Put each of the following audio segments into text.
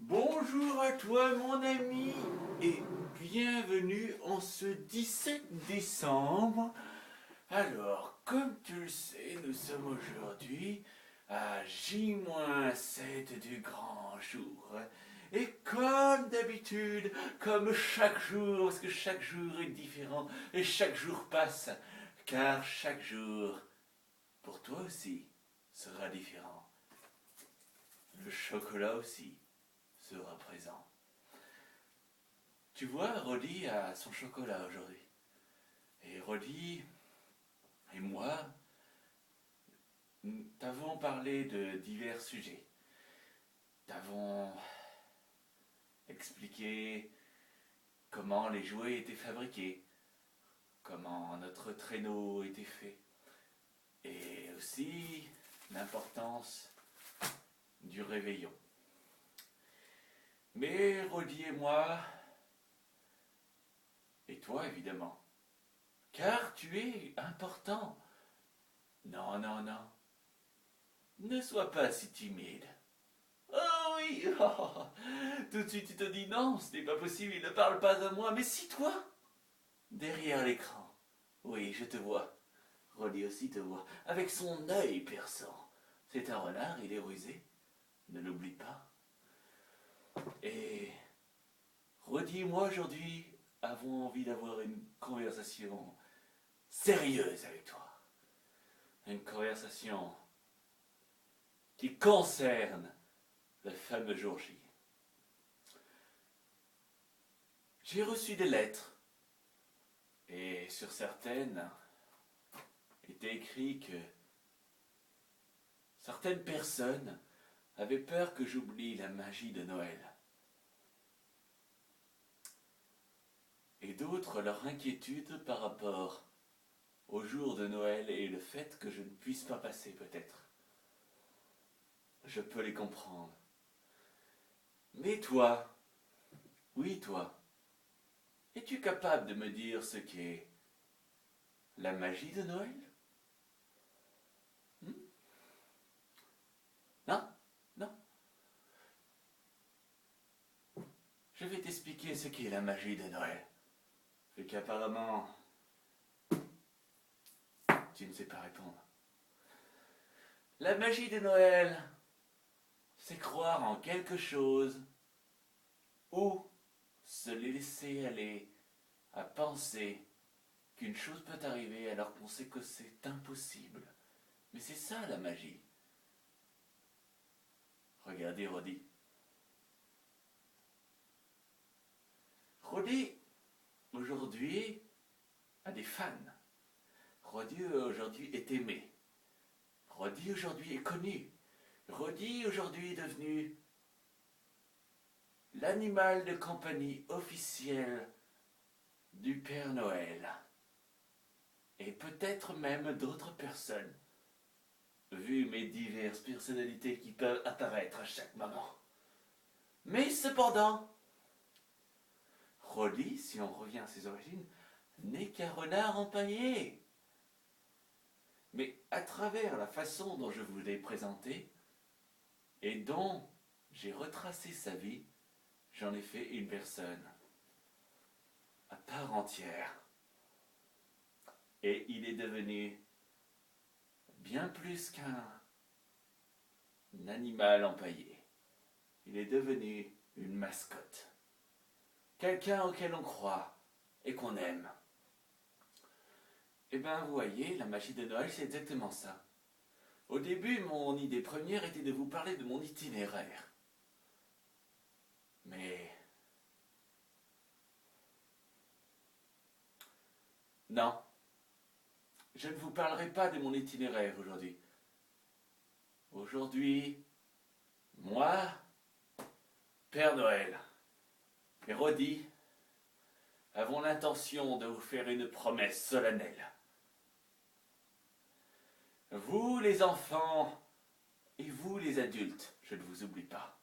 Bonjour à toi mon ami et bienvenue en ce 17 décembre. Alors, comme tu le sais, nous sommes aujourd'hui à J-7 du grand jour. Et comme d'habitude, comme chaque jour, parce que chaque jour est différent et chaque jour passe, car chaque jour, pour toi aussi, sera différent. Le chocolat aussi sera présent. Tu vois, Roddy a son chocolat aujourd'hui. Et Roddy et moi, nous t'avons parlé de divers sujets. T'avons expliqué comment les jouets étaient fabriqués, comment notre traîneau était fait, et aussi l'importance du réveillon. Mais Roddy et moi, et toi évidemment, car tu es important. Non, non, non, ne sois pas si timide. Oh oui, oh, tout de suite tu te dis non, ce n'est pas possible, il ne parle pas à moi, mais si toi, derrière l'écran, oui, je te vois, Rolly aussi te voit, avec son œil perçant. C'est un renard, il est rusé, ne l'oublie pas. Et Roddy et moi aujourd'hui avons envie d'avoir une conversation sérieuse avec toi. Une conversation qui concerne le fameux jour J. J'ai reçu des lettres et sur certaines était écrit que certaines personnes avaient peur que j'oublie la magie de Noël. Et d'autres leur inquiétude par rapport au jour de Noël et le fait que je ne puisse pas passer peut-être. Je peux les comprendre. Mais toi, oui toi, es-tu capable de me dire ce qu'est la magie de Noël? Hmm? Non? Non? Je vais t'expliquer ce qu'est la magie de Noël. Vu qu'apparemment, tu ne sais pas répondre. La magie de Noël, c'est croire en quelque chose ou se laisser aller à penser qu'une chose peut arriver alors qu'on sait que c'est impossible. Mais c'est ça la magie. Regardez Roddy. Roddy, aujourd'hui, a des fans. Roddy, aujourd'hui, est aimé. Roddy, aujourd'hui, est connu. Roddy, aujourd'hui, est devenu l'animal de compagnie officiel du Père Noël. Et peut-être même d'autres personnes, vu mes diverses personnalités qui peuvent apparaître à chaque moment. Mais cependant, Roddy, si on revient à ses origines, n'est qu'un renard empaillé. Mais à travers la façon dont je vous l'ai présenté et dont j'ai retracé sa vie, j'en ai fait une personne à part entière. Et il est devenu bien plus qu'un animal empaillé. Il est devenu une mascotte. Quelqu'un auquel on croit et qu'on aime. Eh bien, vous voyez, la magie de Noël, c'est exactement ça. Au début, mon idée première était de vous parler de mon itinéraire. Mais non, je ne vous parlerai pas de mon itinéraire aujourd'hui. Aujourd'hui, moi, Père Noël et Roddy avons l'intention de vous faire une promesse solennelle. Vous les enfants et vous les adultes, je ne vous oublie pas.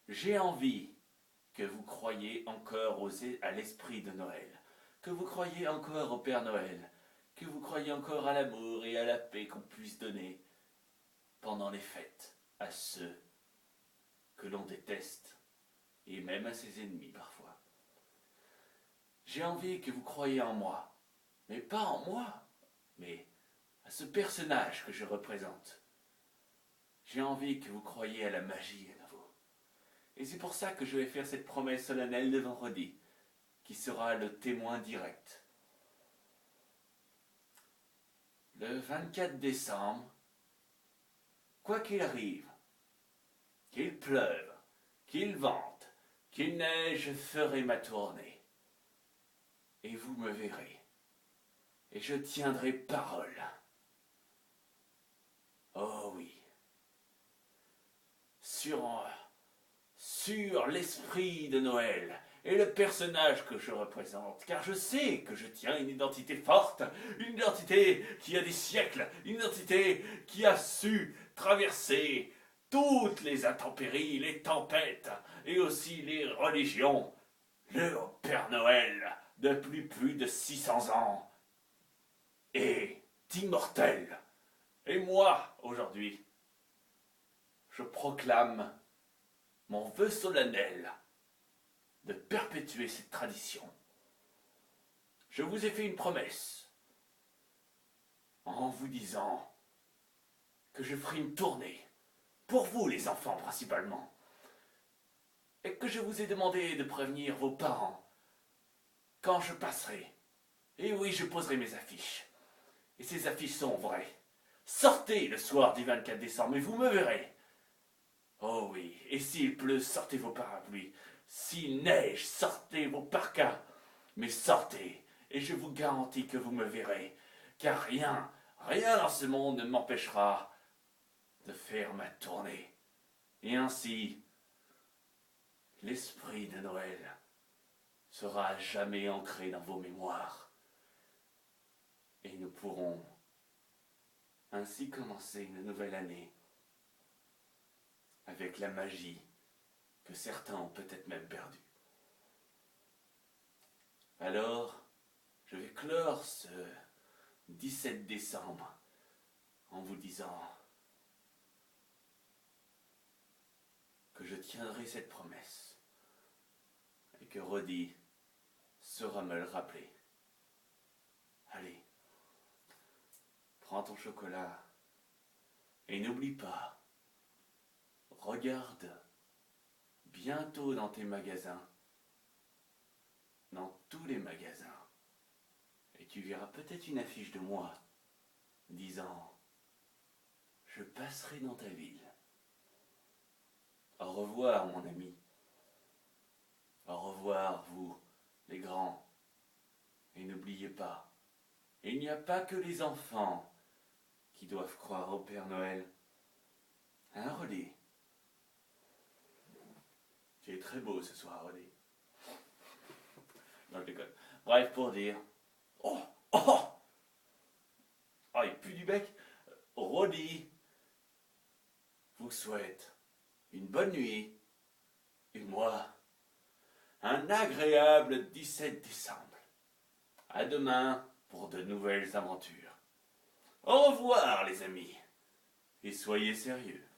J'ai envie que vous croyiez encore à l'esprit de Noël, que vous croyiez encore au Père Noël, que vous croyiez encore à l'amour et à la paix qu'on puisse donner pendant les fêtes à ceux que l'on déteste, et même à ses ennemis parfois. J'ai envie que vous croyiez en moi, mais pas en moi, mais à ce personnage que je représente. J'ai envie que vous croyiez à la magie à nouveau. Et c'est pour ça que je vais faire cette promesse solennelle de vendredi, qui sera le témoin direct. Le 24 décembre, quoi qu'il arrive, qu'il pleuve, qu'il vente, qu'il neige, je ferai ma tournée. Et vous me verrez. Et je tiendrai parole. Oh oui. Sur l'esprit de Noël et le personnage que je représente, car je sais que je tiens une identité forte, une identité qui a des siècles, une identité qui a su traverser toutes les intempéries, les tempêtes et aussi les religions. Le Père Noël, depuis plus de 600 ans, est immortel. Et moi, aujourd'hui, je proclame mon vœu solennel de perpétuer cette tradition. Je vous ai fait une promesse en vous disant que je ferai une tournée, pour vous les enfants principalement, et que je vous ai demandé de prévenir vos parents quand je passerai. Et oui, je poserai mes affiches. Et ces affiches sont vraies. Sortez le soir du 24 décembre et vous me verrez. Oh oui, et s'il pleut, sortez vos parapluies. S'il neige, sortez vos parkas. Mais sortez, et je vous garantis que vous me verrez. Car rien dans ce monde ne m'empêchera de faire ma tournée. Et ainsi, l'esprit de Noël sera à jamais ancré dans vos mémoires. Et nous pourrons ainsi commencer une nouvelle année avec la magie que certains ont peut-être même perdue. Alors, je vais clore ce 17 décembre en vous disant que je tiendrai cette promesse et que Rodi saura me le rappeler. Allez, prends ton chocolat et n'oublie pas, regarde bientôt dans tes magasins, dans tous les magasins, et tu verras peut-être une affiche de moi disant « Je passerai dans ta ville ». Au revoir mon ami. Au revoir vous, les grands. Et n'oubliez pas, il n'y a pas que les enfants qui doivent croire au Père Noël. Hein, Rodé? Tu es très beau ce soir, Rodé. Non, je déconne. Bref, pour dire... Oh, oh, oh, il pue du bec. Rodé vous souhaite une bonne nuit. Et moi, un agréable 17 décembre. À demain pour de nouvelles aventures. Au revoir les amis. Et soyez sérieux.